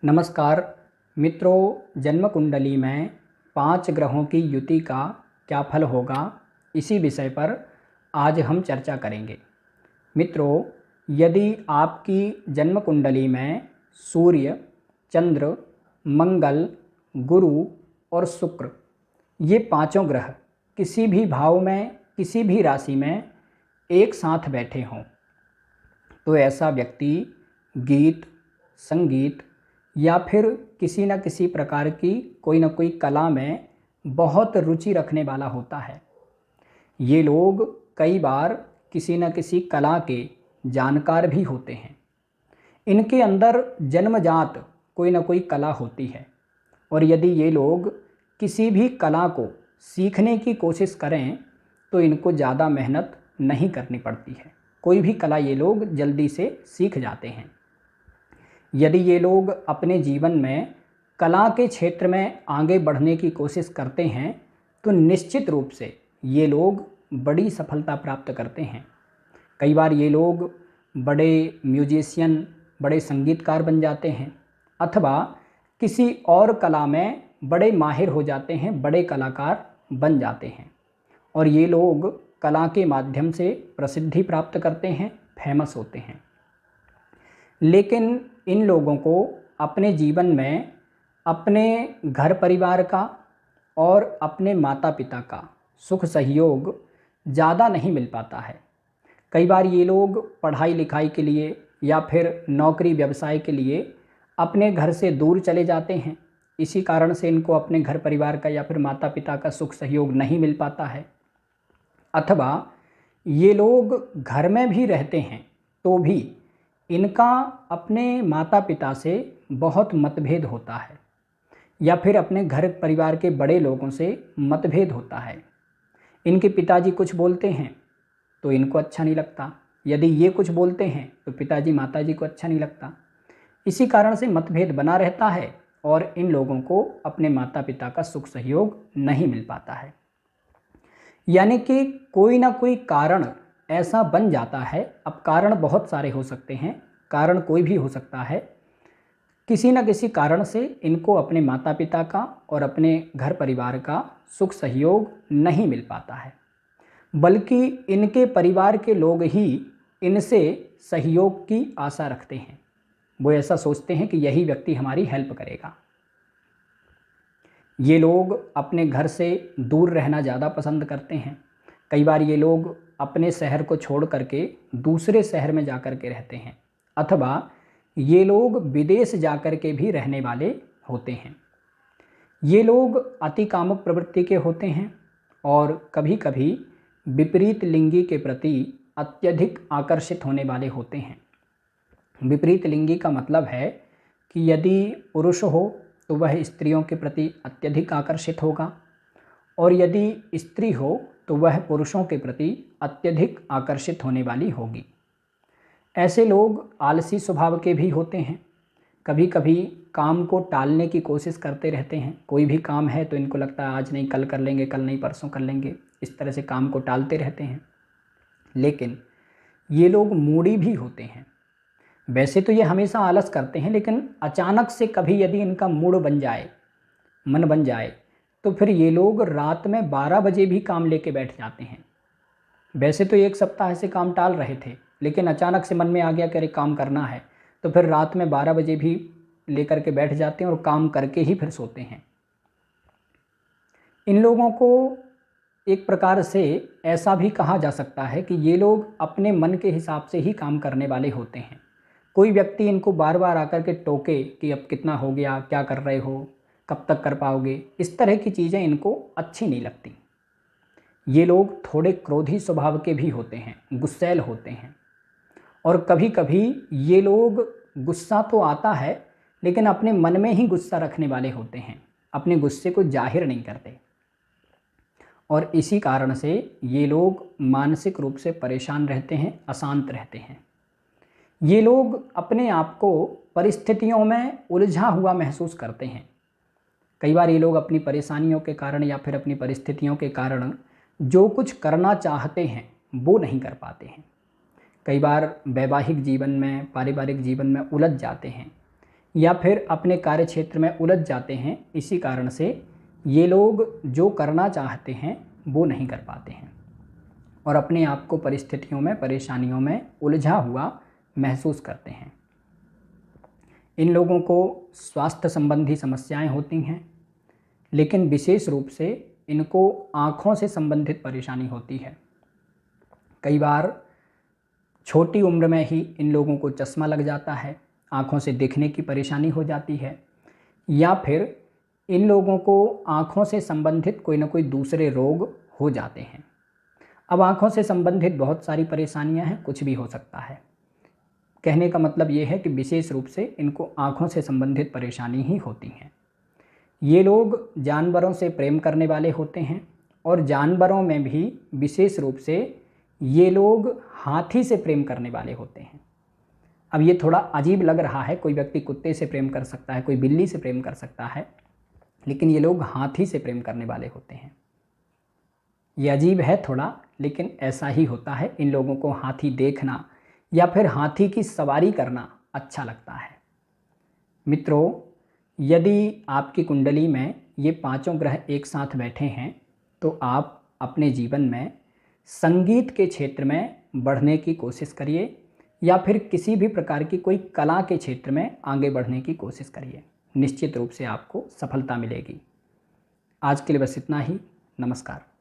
नमस्कार मित्रों, जन्म कुंडली में 5 ग्रहों की युति का क्या फल होगा, इसी विषय पर आज हम चर्चा करेंगे। मित्रों, यदि आपकी जन्म कुंडली में सूर्य, चंद्र, मंगल, गुरु और शुक्र ये पांचों ग्रह किसी भी भाव में, किसी भी राशि में एक साथ बैठे हों, तो ऐसा व्यक्ति गीत, संगीत या फिर किसी न किसी प्रकार की कोई न कोई कला में बहुत रुचि रखने वाला होता है। ये लोग कई बार किसी न किसी कला के जानकार भी होते हैं। इनके अंदर जन्मजात कोई न कोई कला होती है, और यदि ये लोग किसी भी कला को सीखने की कोशिश करें तो इनको ज़्यादा मेहनत नहीं करनी पड़ती है। कोई भी कला ये लोग जल्दी से सीख जाते हैं। यदि ये लोग अपने जीवन में कला के क्षेत्र में आगे बढ़ने की कोशिश करते हैं तो निश्चित रूप से ये लोग बड़ी सफलता प्राप्त करते हैं। कई बार ये लोग बड़े म्यूजिशियन, बड़े संगीतकार बन जाते हैं, अथवा किसी और कला में बड़े माहिर हो जाते हैं, बड़े कलाकार बन जाते हैं। और ये लोग कला के माध्यम से प्रसिद्धि प्राप्त करते हैं, फेमस होते हैं। लेकिन इन लोगों को अपने जीवन में अपने घर परिवार का और अपने माता पिता का सुख सहयोग ज़्यादा नहीं मिल पाता है। कई बार ये लोग पढ़ाई लिखाई के लिए या फिर नौकरी व्यवसाय के लिए अपने घर से दूर चले जाते हैं। इसी कारण से इनको अपने घर परिवार का या फिर माता पिता का सुख सहयोग नहीं मिल पाता है। अथवा ये लोग घर में भी रहते हैं तो भी इनका अपने माता पिता से बहुत मतभेद होता है, या फिर अपने घर परिवार के बड़े लोगों से मतभेद होता है। इनके पिताजी कुछ बोलते हैं तो इनको अच्छा नहीं लगता, यदि ये कुछ बोलते हैं तो पिताजी माताजी को अच्छा नहीं लगता। इसी कारण से मतभेद बना रहता है और इन लोगों को अपने माता पिता का सुख सहयोग नहीं मिल पाता है। यानी कि कोई ना कोई कारण ऐसा बन जाता है। अब कारण बहुत सारे हो सकते हैं, कारण कोई भी हो सकता है। किसी न किसी कारण से इनको अपने माता पिता का और अपने घर परिवार का सुख सहयोग नहीं मिल पाता है, बल्कि इनके परिवार के लोग ही इनसे सहयोग की आशा रखते हैं। वो ऐसा सोचते हैं कि यही व्यक्ति हमारी हेल्प करेगा। ये लोग अपने घर से दूर रहना ज़्यादा पसंद करते हैं। कई बार ये लोग अपने शहर को छोड़ करके दूसरे शहर में जा कर के रहते हैं, अथवा ये लोग विदेश जा कर के भी रहने वाले होते हैं। ये लोग अति कामुक प्रवृत्ति के होते हैं और कभी कभी विपरीत लिंगी के प्रति अत्यधिक आकर्षित होने वाले होते हैं। विपरीत लिंगी का मतलब है कि यदि पुरुष हो तो वह स्त्रियों के प्रति अत्यधिक आकर्षित होगा, और यदि स्त्री हो तो वह पुरुषों के प्रति अत्यधिक आकर्षित होने वाली होगी। ऐसे लोग आलसी स्वभाव के भी होते हैं। कभी कभी काम को टालने की कोशिश करते रहते हैं। कोई भी काम है तो इनको लगता है आज नहीं कल कर लेंगे, कल नहीं परसों कर लेंगे। इस तरह से काम को टालते रहते हैं। लेकिन ये लोग मूडी भी होते हैं। वैसे तो ये हमेशा आलस करते हैं, लेकिन अचानक से कभी यदि इनका मूड बन जाए, मन बन जाए, तो फिर ये लोग रात में 12 बजे भी काम लेके बैठ जाते हैं। वैसे तो एक सप्ताह से काम टाल रहे थे, लेकिन अचानक से मन में आ गया कि अरे काम करना है, तो फिर रात में 12 बजे भी लेकर के बैठ जाते हैं और काम करके ही फिर सोते हैं। इन लोगों को एक प्रकार से ऐसा भी कहा जा सकता है कि ये लोग अपने मन के हिसाब से ही काम करने वाले होते हैं। कोई व्यक्ति इनको बार बार आकर के टोके कि अब कितना हो गया, क्या कर रहे हो, कब तक कर पाओगे, इस तरह की चीज़ें इनको अच्छी नहीं लगती। ये लोग थोड़े क्रोधी स्वभाव के भी होते हैं, गुस्सैल होते हैं, और कभी कभी ये लोग गुस्सा तो आता है लेकिन अपने मन में ही गुस्सा रखने वाले होते हैं, अपने गुस्से को जाहिर नहीं करते। और इसी कारण से ये लोग मानसिक रूप से परेशान रहते हैं, अशांत रहते हैं। ये लोग अपने आप को परिस्थितियों में उलझा हुआ महसूस करते हैं। कई बार ये लोग अपनी परेशानियों के कारण या फिर अपनी परिस्थितियों के कारण जो कुछ करना चाहते हैं वो नहीं कर पाते हैं। कई बार वैवाहिक जीवन में, पारिवारिक जीवन में उलझ जाते हैं। या फिर अपने कार्य क्षेत्र में उलझ जाते हैं। इसी कारण से ये लोग जो करना चाहते हैं वो नहीं कर पाते हैं और अपने आप को परिस्थितियों में, परेशानियों में उलझा हुआ महसूस करते हैं। इन लोगों को स्वास्थ्य संबंधी समस्याएं होती हैं, लेकिन विशेष रूप से इनको आँखों से संबंधित परेशानी होती है। कई बार छोटी उम्र में ही इन लोगों को चश्मा लग जाता है, आँखों से देखने की परेशानी हो जाती है, या फिर इन लोगों को आँखों से संबंधित कोई ना कोई दूसरे रोग हो जाते हैं। अब आँखों से संबंधित बहुत सारी परेशानियां हैं, कुछ भी हो सकता है। कहने का मतलब ये है कि विशेष रूप से इनको आँखों से संबंधित परेशानी ही होती हैं। ये लोग जानवरों से प्रेम करने वाले होते हैं और जानवरों में भी विशेष रूप से ये लोग हाथी से प्रेम करने वाले होते हैं। अब ये थोड़ा अजीब लग रहा है, कोई व्यक्ति कुत्ते से प्रेम कर सकता है, कोई बिल्ली से प्रेम कर सकता है, लेकिन ये लोग हाथी से प्रेम करने वाले होते हैं। ये अजीब है थोड़ा, लेकिन ऐसा ही होता है। इन लोगों को हाथी देखना या फिर हाथी की सवारी करना अच्छा लगता है। मित्रों, यदि आपकी कुंडली में ये पांचों ग्रह एक साथ बैठे हैं तो आप अपने जीवन में संगीत के क्षेत्र में बढ़ने की कोशिश करिए या फिर किसी भी प्रकार की कोई कला के क्षेत्र में आगे बढ़ने की कोशिश करिए। निश्चित रूप से आपको सफलता मिलेगी। आज के लिए बस इतना ही। नमस्कार।